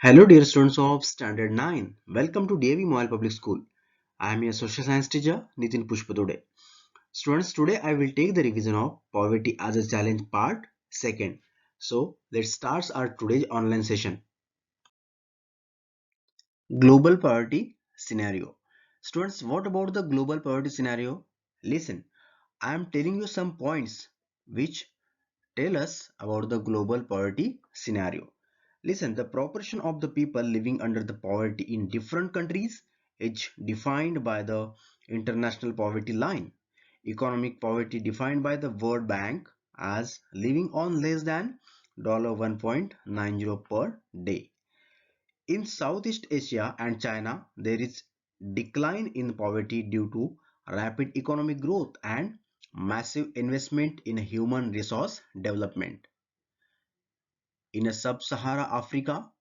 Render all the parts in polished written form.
Hello dear students of Standard 9. Welcome to DAV Moyle Public School. I am your social science teacher Nitin Pushpatode. Students, today I will take the revision of Poverty as a Challenge part 2nd. So let's start our today's online session. Global Poverty Scenario. Students, what about the global poverty scenario? Listen, I am telling you some points which tell us about the global poverty scenario. Listen, the proportion of the people living under the poverty in different countries is defined by the International Poverty Line. Economic poverty defined by the World Bank as living on less than $1.90 per day. In Southeast Asia and China, there is decline in poverty due to rapid economic growth and massive investment in human resource development. In sub-Sahara Africa,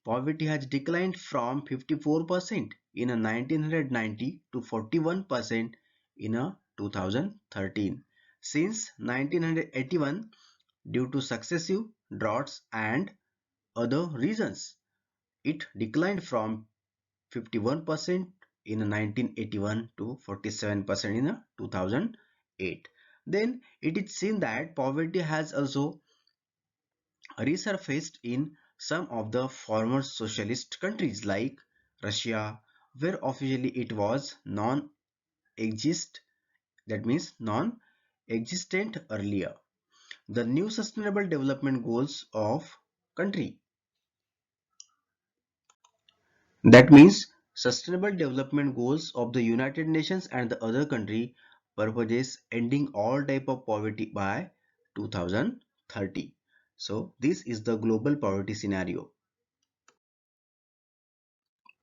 poverty has declined from 54% in 1990 to 41% in 2013. Since 1981, due to successive droughts and other reasons, it declined from 51% in 1981 to 47% in 2008. Then it is seen that poverty has also resurfaced in some of the former socialist countries like Russia, where officially it was non-exist, that means non-existent earlier. The new sustainable development goals of country, that means sustainable development goals of the United Nations and the other country purposes ending all type of poverty by 2030. So this is the global poverty scenario.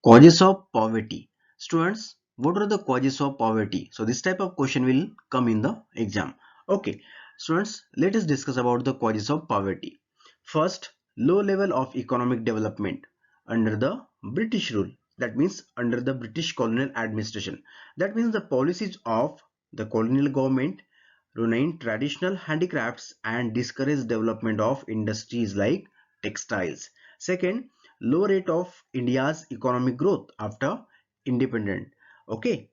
Causes of poverty. Students, what are the causes of poverty? So this type of question will come in the exam. Okay, students, let us discuss about the causes of poverty. First, low level of economic development under the British rule. That means under the British colonial administration. That means the policies of the colonial government ruined traditional handicrafts and discouraged development of industries like textiles. Second, low rate of India's economic growth after independence. Okay,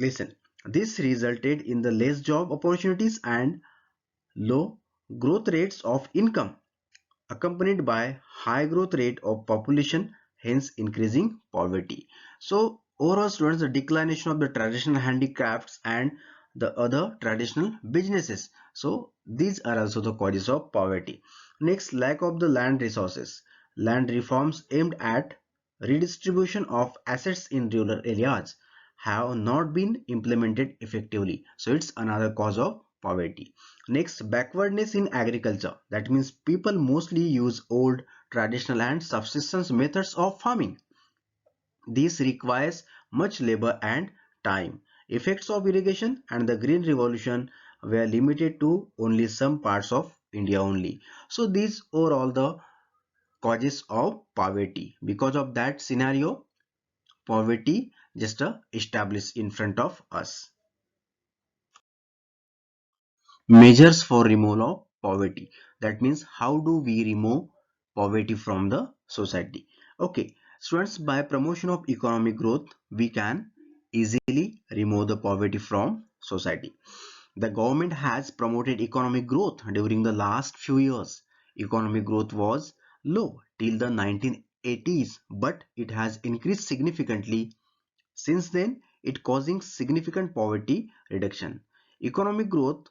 listen. This resulted in the less job opportunities and low growth rates of income, accompanied by high growth rate of population, hence increasing poverty. So overall, students, the declination of the traditional handicrafts and the other traditional businesses. So these are also the causes of poverty. Next, lack of the land resources. Land reforms aimed at redistribution of assets in rural areas have not been implemented effectively. So it's another cause of poverty. Next, backwardness in agriculture. That means people mostly use old traditional and subsistence methods of farming. This requires much labor and time. Effects of irrigation and the green revolution were limited to only some parts of India only. So these are all the causes of poverty. Because of that scenario, poverty just established in front of us. Measures for removal of poverty. That means how do we remove poverty from the society? Okay, students, by promotion of economic growth, we can easily remove the poverty from society. The government has promoted economic growth during the last few years. Economic growth was low till the 1980s, but it has increased significantly since then, it causing significant poverty reduction. Economic growth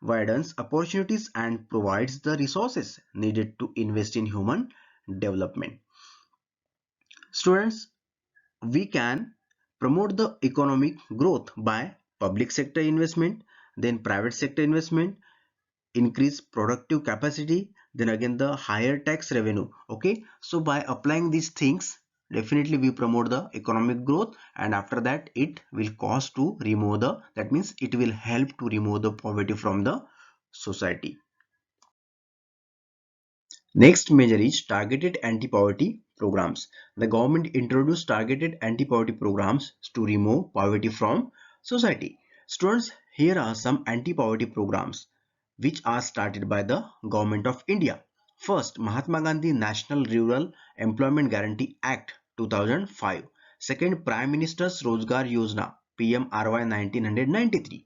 widens opportunities and provides the resources needed to invest in human development. Students, we can promote the economic growth by public sector investment, then private sector investment, increase productive capacity, then again the higher tax revenue. Okay, so by applying these things, definitely we promote the economic growth, and after that it will cause to remove the, that means it will help to remove the poverty from the society. Next measure is targeted anti-poverty programs. The government introduced targeted anti-poverty programs to remove poverty from society. Students, here are some anti-poverty programs which are started by the government of India. First, Mahatma Gandhi National Rural Employment Guarantee Act 2005. Second, Prime Minister's Rozgar Yojana PMRY 1993.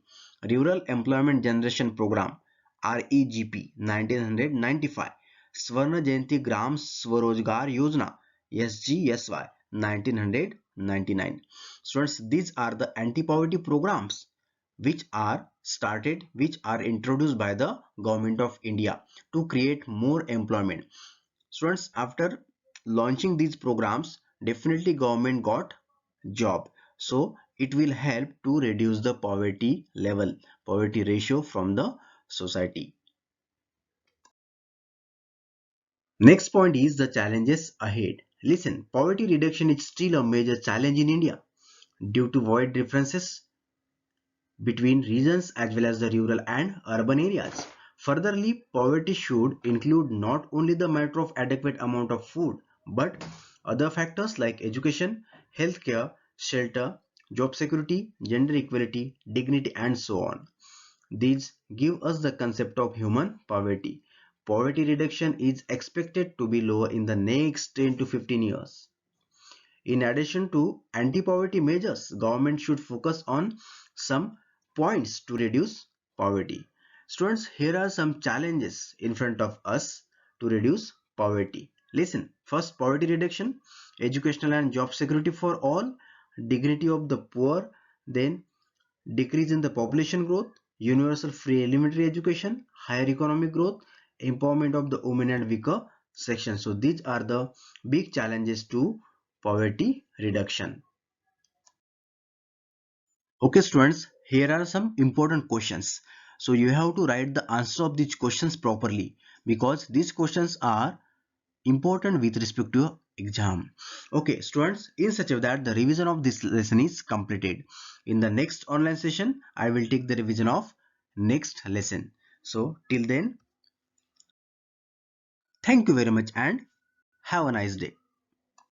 Rural Employment Generation Program REGP 1995. Swarna Jayanti Gram Swarojgar Yojana SGSY 1999. Students, these are the anti-poverty programs which are introduced by the government of India to create more employment. Students, after launching these programs, definitely government got job, so it will help to reduce the poverty level, poverty ratio from the society. Next point is the challenges ahead. Listen, poverty reduction is still a major challenge in India due to wide differences between regions as well as the rural and urban areas. Furtherly, poverty should include not only the matter of adequate amount of food, but other factors like education, healthcare, shelter, job security, gender equality, dignity, and so on. These give us the concept of human poverty. Poverty reduction is expected to be lower in the next 10 to 15 years. In addition to anti-poverty measures, government should focus on some points to reduce poverty. Students, here are some challenges in front of us to reduce poverty. Listen, first, poverty reduction, educational and job security for all, dignity of the poor, then decrease in the population growth, universal free elementary education, higher economic growth, empowerment of the women and weaker sections. So these are the big challenges to poverty reduction. Okay students, here are some important questions. So you have to write the answer of these questions properly because these questions are important with respect to your exam. Okay students, in such a way that the revision of this lesson is completed. In the next online session, I will take the revision of next lesson. So till then, thank you very much and have a nice day.